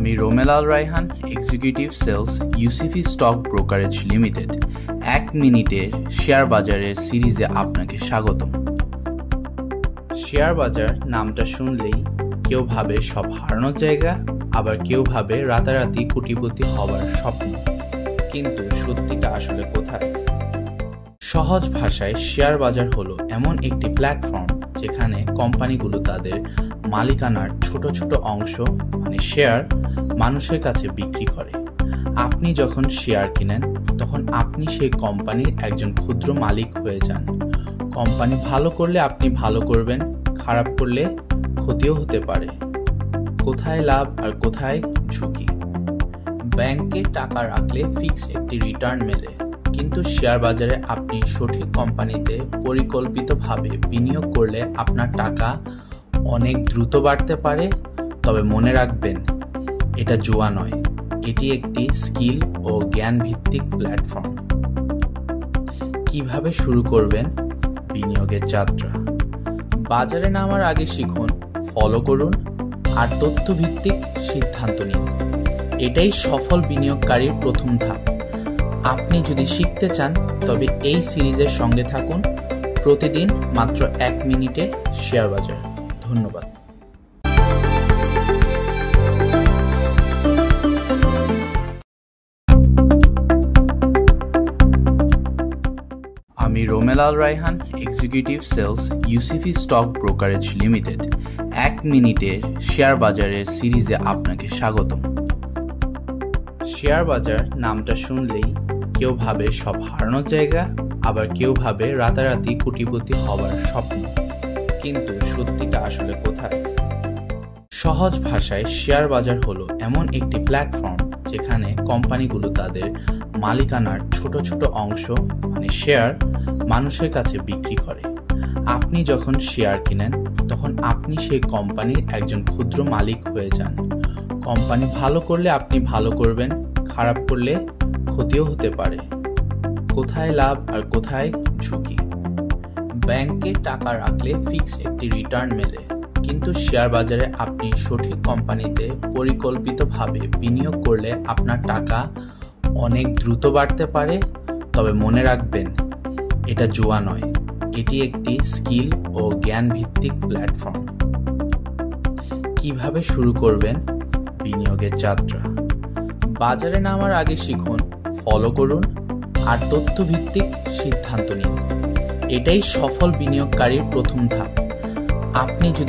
আমি Romelal Raihan, executive sales, ইউসিফি stock brokerage limited. 1 মিনিটের শেয়ার বাজারের সিরিজে আপনাকে স্বাগতম। শেয়ার বাজার নামটা শুনলেই কেউ ভাবে সব হারানোর জায়গা, আবার কেউ ভাবে রাতারাতি কোটিপতি হওয়ার স্বপ্ন। কিন্তু সত্যিটা আসলে কোথায়? সহজ ভাষায় শেয়ার বাজার হলো এমন একটি প্ল্যাটফর্ম যেখানে কোম্পানিগুলো তাদের মালিকানার ছোট ছোট অংশ মানে শেয়ার মানুষের কাছে বিক্রি করে। আপনি যখন শেয়ার কিনেন তখন আপনি সেই কোম্পানির একজন ক্ষুদ্র মালিক হয়ে যান। কোম্পানি ভালো করলে আপনি ভালো করবেন, খারাপ করলে ক্ষতিও হতে পারে। কোথায় লাভ আর কোথায় ঝুঁকি? ব্যাংকে টাকা রাখলে ফিক্স একটি রিটার্ন মেলে, কিন্তু শেয়ার বাজারে আপনি সঠিক কোম্পানিতে পরিকল্পিতভাবে বিনিয়োগ করলে আপনার টাকা অনেক দ্রুত বাড়তে পারে। তবে মনে রাখবেন, এটা জুয়া নয়, এটি একটি স্কিল ও জ্ঞান ভিত্তিক প্ল্যাটফর্ম। কিভাবে শুরু করবেন বিনিয়োগের যাত্রা? বাজারে নামার আগে শিখুন, ফলো করুন আর তথ্য ভিত্তিক সিদ্ধান্ত নিন। এটাই সফল বিনিয়োগকারীর প্রথম ধাপ। আপনি যদি শিখতে চান তবে এই সিরিজের সঙ্গে থাকুন। প্রতিদিন মাত্র 1 মিনিটে শেয়ার বাজার। ধন্যবাদ। আমি রোমেলাল রায়হান, এক্সিকিউটিভ সেলস, ইউসিফি স্টক ব্রোকারেজ লিমিটেড। 1 মিনিটের শেয়ার বাজারের সিরিজে আপনাকে স্বাগতম। শেয়ার বাজার নামটা শুনলেই কেউ ভাবে সব হারানোর জায়গা, আবার কেউ ভাবে রাতারাতি কোটিপতি হওয়ার স্বপ্ন। কিন্তু সত্যিটা আসলে কোথায়? সহজ ভাষায় শেয়ার বাজার হলো এমন একটি প্ল্যাটফর্ম যেখানে কোম্পানিগুলো তাদের মালিকানার ছোট ছোট অংশ মানে শেয়ার মানুষের কাছে বিক্রি করে। আপনি যখন শেয়ার কিনেন তখন আপনি সেই কোম্পানির একজন ক্ষুদ্র মালিক হয়ে যান। কোম্পানি ভালো করলে আপনি ভালো করবেন, খারাপ করলে ক্ষতিও হতে পারে। কোথায় লাভ আর কোথায় ঝুঁকি? ব্যাংকে টাকা রাখলে ফিক্স একটি রিটার্ন মেলে, কিন্তু শেয়ার বাজারে আপনি সঠিক কোম্পানিতে পরিকল্পিতভাবে বিনিয়োগ করলে আপনার টাকা অনেক দ্রুত বাড়তে পারে। তবে মনে রাখবেন, এটা জুয়া নয়, এটি একটি স্কিল ও জ্ঞান ভিত্তিক প্ল্যাটফর্ম। কিভাবে শুরু করবেন বিনিয়োগের যাত্রা? বাজারে নামার আগে শিখুন, ফলো করুন আর তথ্য ভিত্তিক সিদ্ধান্ত নিন। এটাই সফল বিনিয়োগকারীর প্রথম ধাপ। আপনি যদি